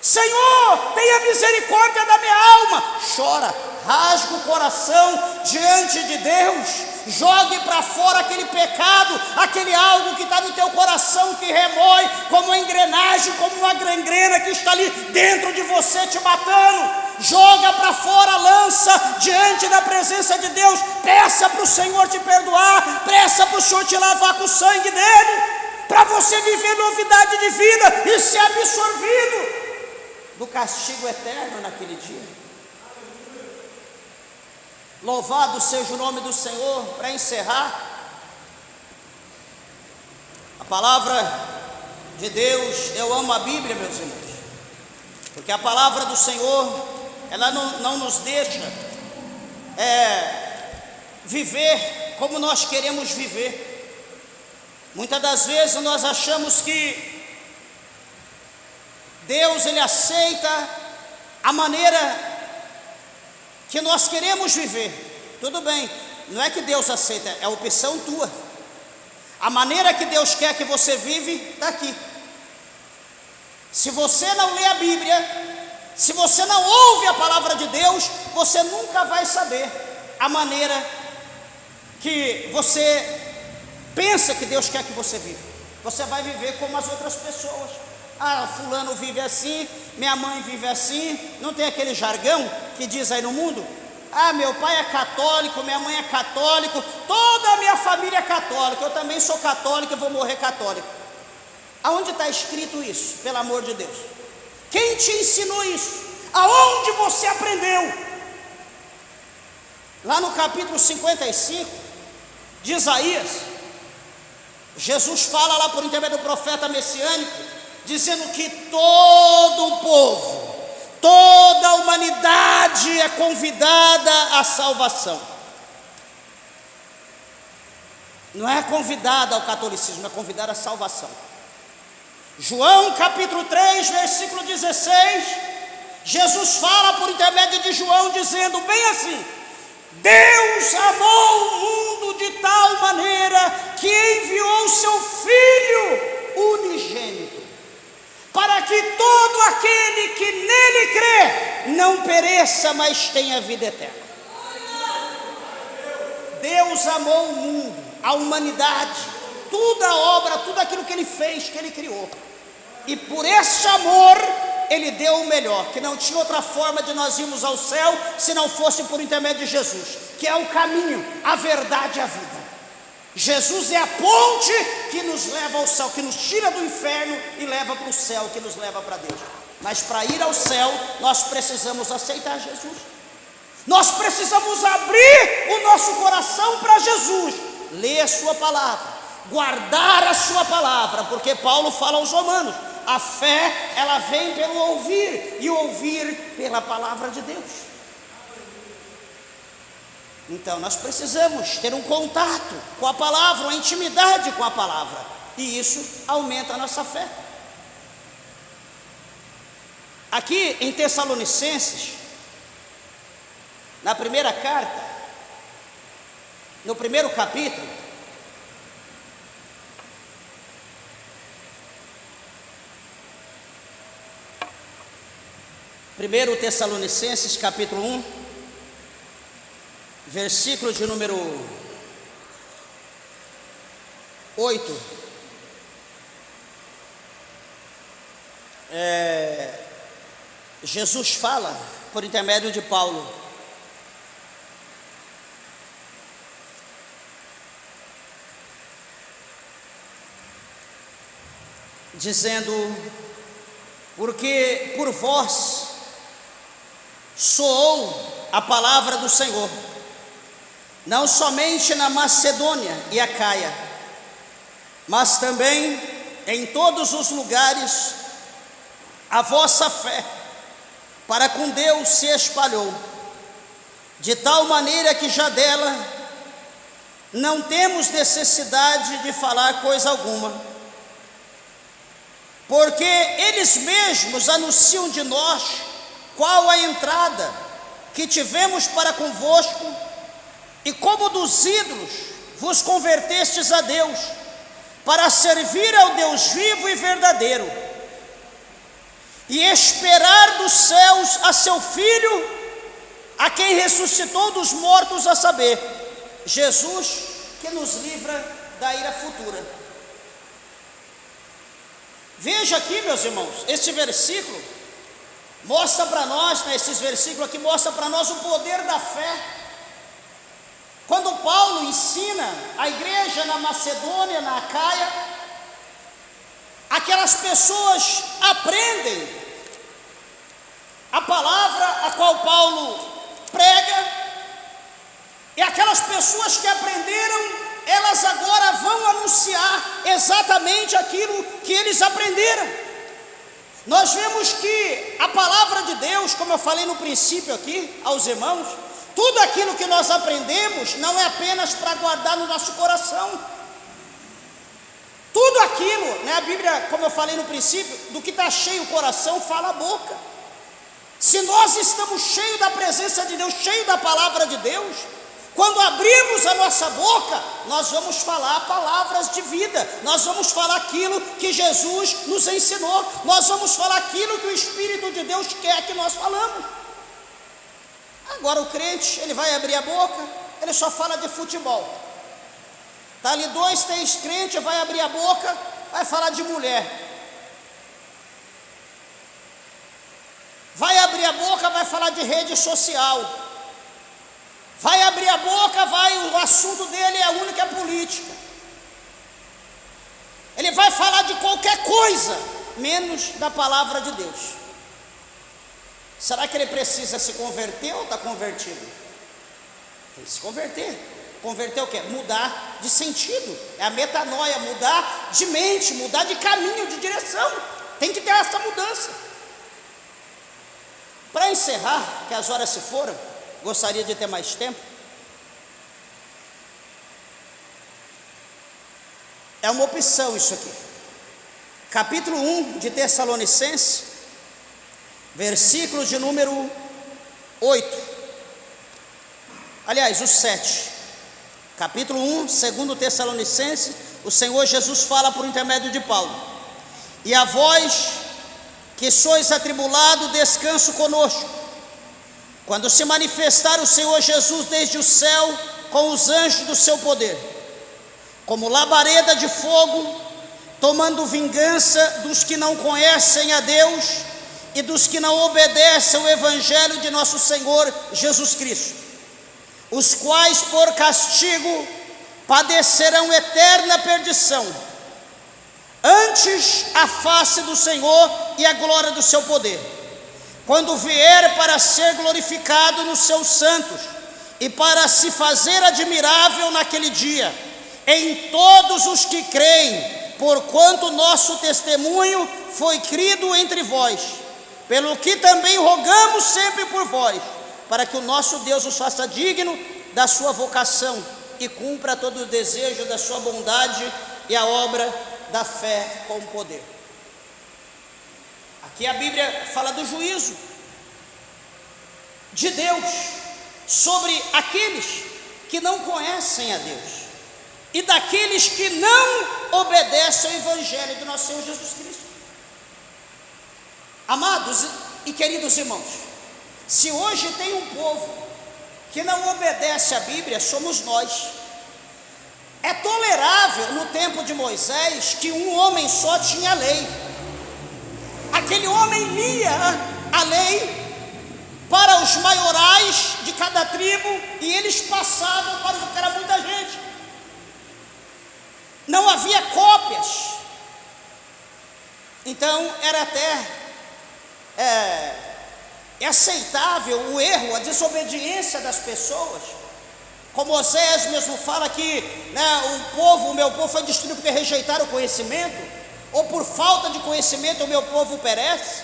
Senhor, tenha misericórdia da minha alma. Chora, rasga o coração diante de Deus, jogue para fora aquele pecado, aquele algo que está no teu coração, que remói como uma engrenagem, como uma gangrena que está ali dentro de você te matando. Joga para fora, lança diante da presença de Deus, peça para o Senhor te perdoar, peça para o Senhor te lavar com o sangue dele, para você viver novidade de vida e ser absorvido do castigo eterno naquele dia. Louvado seja o nome do Senhor. Para encerrar, a palavra de Deus, eu amo a Bíblia, meus irmãos, porque a palavra do Senhor, ela não nos deixa viver como nós queremos viver. Muitas das vezes nós achamos que Deus, Ele aceita a maneira que nós queremos viver. Tudo bem, não é que Deus aceita, é opção tua. A maneira que Deus quer que você vive está aqui. Se você não lê a Bíblia, se você não ouve a palavra de Deus, você nunca vai saber a maneira que você pensa que Deus quer que você viva. Você vai viver como as outras pessoas. Ah, fulano vive assim, minha mãe vive assim. Não tem aquele jargão que diz aí no mundo? Ah, meu pai é católico, minha mãe é católico, toda a minha família é católica, eu também sou católico e vou morrer católico. Aonde está escrito isso, pelo amor de Deus? Quem te ensinou isso? Aonde você aprendeu? Lá no capítulo 55 de Isaías, Jesus fala lá por intermédio do profeta messiânico, dizendo que todo o povo, toda a humanidade é convidada à salvação. Não é convidada ao catolicismo, é convidada à salvação. João capítulo 3, versículo 16, Jesus fala por intermédio de João, dizendo bem assim: Deus amou o mundo de tal maneira que enviou seu Filho unigênito, para que todo aquele que nele crê não pereça, mas tenha vida eterna. Deus amou o mundo, a humanidade, toda a obra, tudo aquilo que Ele fez, que Ele criou. E por esse amor, Ele deu o melhor, que não tinha outra forma de nós irmos ao céu, se não fosse por intermédio de Jesus, que é o caminho, a verdade e a vida. Jesus é a ponte que nos leva ao céu, que nos tira do inferno e leva para o céu, que nos leva para Deus. Mas para ir ao céu, nós precisamos aceitar Jesus. Nós precisamos abrir o nosso coração para Jesus, ler a sua palavra, guardar a sua palavra, porque Paulo fala aos Romanos: a fé, ela vem pelo ouvir, e ouvir pela palavra de Deus. Então nós precisamos ter um contato com a palavra, uma intimidade com a palavra, e isso aumenta a nossa fé. Aqui em Tessalonicenses, na primeira carta, no primeiro capítulo, primeiro Tessalonicenses capítulo 1, versículo de número 8, Jesus fala por intermédio de Paulo: dizendo, porque por vós soou a palavra do Senhor, não somente na Macedônia e Acaia, mas também em todos os lugares, a vossa fé para com Deus se espalhou, de tal maneira que já dela não temos necessidade de falar coisa alguma, porque eles mesmos anunciam de nós qual a entrada que tivemos para convosco, e como dos ídolos vos convertestes a Deus, para servir ao Deus vivo e verdadeiro, e esperar dos céus a seu Filho, a quem ressuscitou dos mortos, a saber, Jesus, que nos livra da ira futura. Veja aqui, meus irmãos, este versículo mostra para nós, esses versículos aqui mostra para nós o poder da fé. Quando Paulo ensina a igreja na Macedônia, na Acaia, aquelas pessoas aprendem a palavra a qual Paulo prega, e aquelas pessoas que aprenderam, elas agora vão anunciar exatamente aquilo que eles aprenderam. Nós vemos que a palavra de Deus, como eu falei no princípio aqui aos irmãos, tudo aquilo que nós aprendemos não é apenas para guardar no nosso coração. Tudo aquilo, a Bíblia, como eu falei no princípio, do que está cheio o coração, fala a boca. Se nós estamos cheios da presença de Deus, cheios da palavra de Deus, quando abrimos a nossa boca, nós vamos falar palavras de vida, nós vamos falar aquilo que Jesus nos ensinou, nós vamos falar aquilo que o Espírito de Deus quer que nós falamos. Agora o crente, ele vai abrir a boca, ele só fala de futebol. Está ali 2, 3 crentes, vai abrir a boca, vai falar de mulher. Vai abrir a boca, vai falar de rede social. Vai abrir a boca, o assunto dele é único, é política. Ele vai falar de qualquer coisa, menos da palavra de Deus. Será que ele precisa se converter ou está convertido? Tem que se converter. Converter o quê? Mudar de sentido. É a metanoia, mudar de mente, mudar de caminho, de direção. Tem que ter essa mudança. Para encerrar, que as horas se foram, gostaria de ter mais tempo. É uma opção isso aqui. Capítulo 1 de Tessalonicenses, versículo de número 8. Aliás, o 7. Capítulo 1, segundo Tessalonicenses, o Senhor Jesus fala por intermédio de Paulo: e a vós que sois atribulado, descanso conosco, quando se manifestar o Senhor Jesus desde o céu com os anjos do seu poder, como labareda de fogo, tomando vingança dos que não conhecem a Deus e dos que não obedecem ao evangelho de nosso Senhor Jesus Cristo, os quais por castigo padecerão eterna perdição, antes a face do Senhor e a glória do seu poder, quando vier para ser glorificado nos seus santos e para se fazer admirável naquele dia em todos os que creem, porquanto nosso testemunho foi crido entre vós, pelo que também rogamos sempre por vós, para que o nosso Deus os faça digno da sua vocação e cumpra todo o desejo da sua bondade e a obra da fé com poder. Aqui a Bíblia fala do juízo de Deus sobre aqueles que não conhecem a Deus e daqueles que não obedecem ao evangelho do nosso Senhor Jesus Cristo. Amados e queridos irmãos, se hoje tem um povo que não obedece à Bíblia, somos nós. É tolerável no tempo de Moisés que um homem só tinha a lei. Aquele homem lia a lei para os maiorais de cada tribo e eles passavam para o que era muita gente. Não havia cópias. Então era até aceitável o erro, a desobediência das pessoas, Como Osés mesmo fala que, né, o meu povo foi destruído porque rejeitaram o conhecimento, ou por falta de conhecimento o meu povo perece.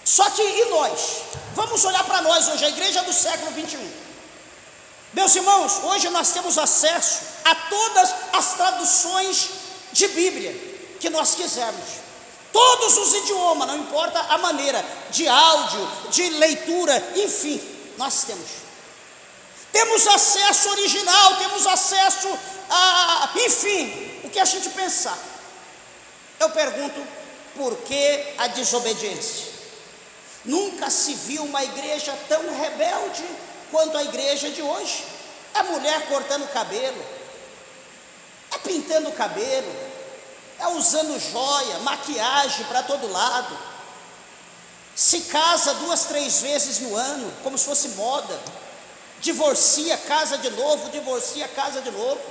Só que e nós? Vamos olhar para nós hoje, a igreja do século 21. Meus irmãos, hoje nós temos acesso a todas as traduções de Bíblia que nós quisermos, todos os idiomas, não importa a maneira, de áudio, de leitura, enfim, nós temos acesso original, temos acesso a, enfim, o que a gente pensar. Eu pergunto, por que a desobediência? Nunca se viu uma igreja tão rebelde quanto a igreja de hoje. É mulher cortando o cabelo, é pintando o cabelo, é usando joia, maquiagem para todo lado, se casa 2, 3 vezes no ano, como se fosse moda, divorcia, casa de novo, divorcia, casa de novo,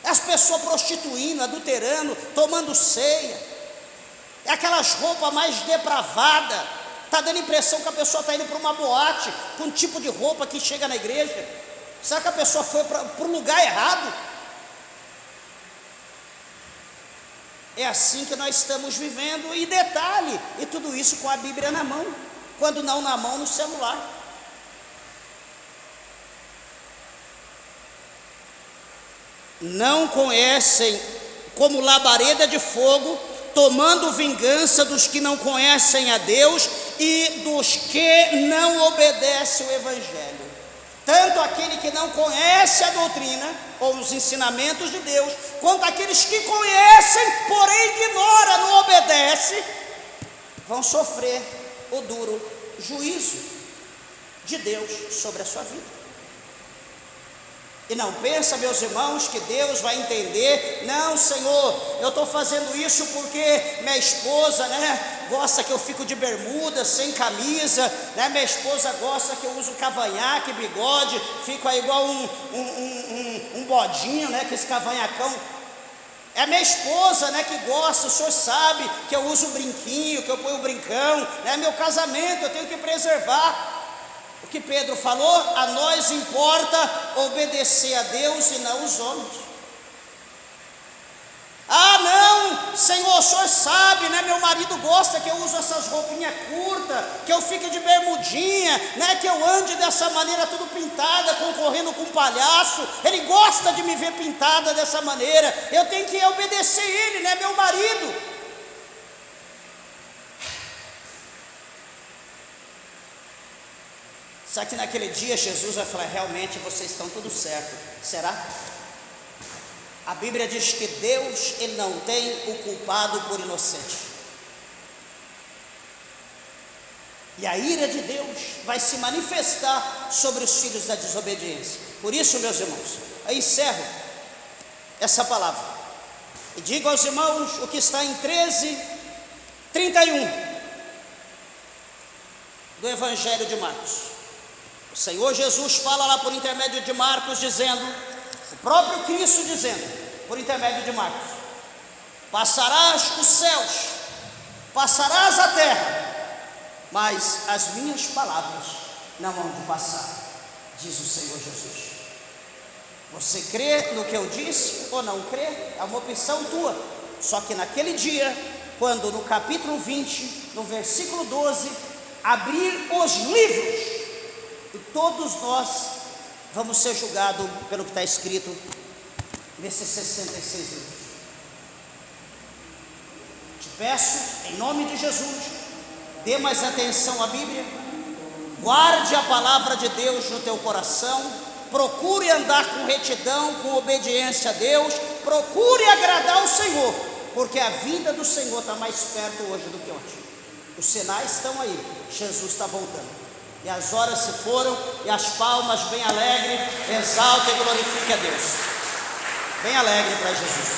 as pessoas prostituindo, adulterando, tomando ceia, é aquelas roupas mais depravadas, está dando a impressão que a pessoa está indo para uma boate, com um tipo de roupa que chega na igreja. Será que a pessoa foi para o lugar errado? É assim que nós estamos vivendo, e detalhe, e tudo isso com a Bíblia na mão, quando não na mão, no celular. Não conhecem, como labareda de fogo, tomando vingança dos que não conhecem a Deus e dos que não obedecem o Evangelho. Tanto aquele que não conhece a doutrina ou os ensinamentos de Deus, quanto aqueles que conhecem, porém ignoram, não obedecem, vão sofrer o duro juízo de Deus sobre a sua vida. E não pensa, meus irmãos, que Deus vai entender. Não, Senhor, eu estou fazendo isso porque minha esposa, né, gosta que eu fico de bermuda, sem camisa, né, minha esposa gosta que eu uso cavanhaque, bigode, fico aí igual um bodinho, né, com esse cavanhacão. É minha esposa, né, que gosta, o senhor sabe que eu uso brinquinho, que eu ponho brincão, né, meu casamento eu tenho que preservar. O que Pedro falou, a nós importa obedecer a Deus e não os homens. Ah não, Senhor, o senhor sabe, né, meu marido gosta que eu use essas roupinhas curtas, que eu fique de bermudinha, né, que eu ande dessa maneira tudo pintada, concorrendo com um palhaço, ele gosta de me ver pintada dessa maneira, eu tenho que obedecer ele, né, meu marido. Só que naquele dia Jesus vai falar, realmente vocês estão tudo certo. Será? A Bíblia diz que Deus, Ele não tem o culpado por inocente. E a ira de Deus vai se manifestar sobre os filhos da desobediência. Por isso, meus irmãos, eu encerro essa palavra. E digo aos irmãos o que está em 13:31 do Evangelho de Marcos. O Senhor Jesus fala lá por intermédio de Marcos, dizendo, o próprio Cristo dizendo, por intermédio de Marcos, passarás os céus, passarás a terra, mas as minhas palavras não hão de passar, diz o Senhor Jesus. Você crê no que eu disse ou não crê? É uma opção tua. Só que naquele dia, quando no capítulo 20, no versículo 12, abrir os livros, e todos nós vamos ser julgados pelo que está escrito nesses 66 livros. Te peço, em nome de Jesus, dê mais atenção à Bíblia, guarde a palavra de Deus no teu coração, procure andar com retidão, com obediência a Deus, procure agradar o Senhor, porque a vinda do Senhor está mais perto hoje do que ontem. Os sinais estão aí, Jesus está voltando. E as horas se foram, e as palmas bem alegres, exalta e glorifique a Deus. Bem alegre para Jesus.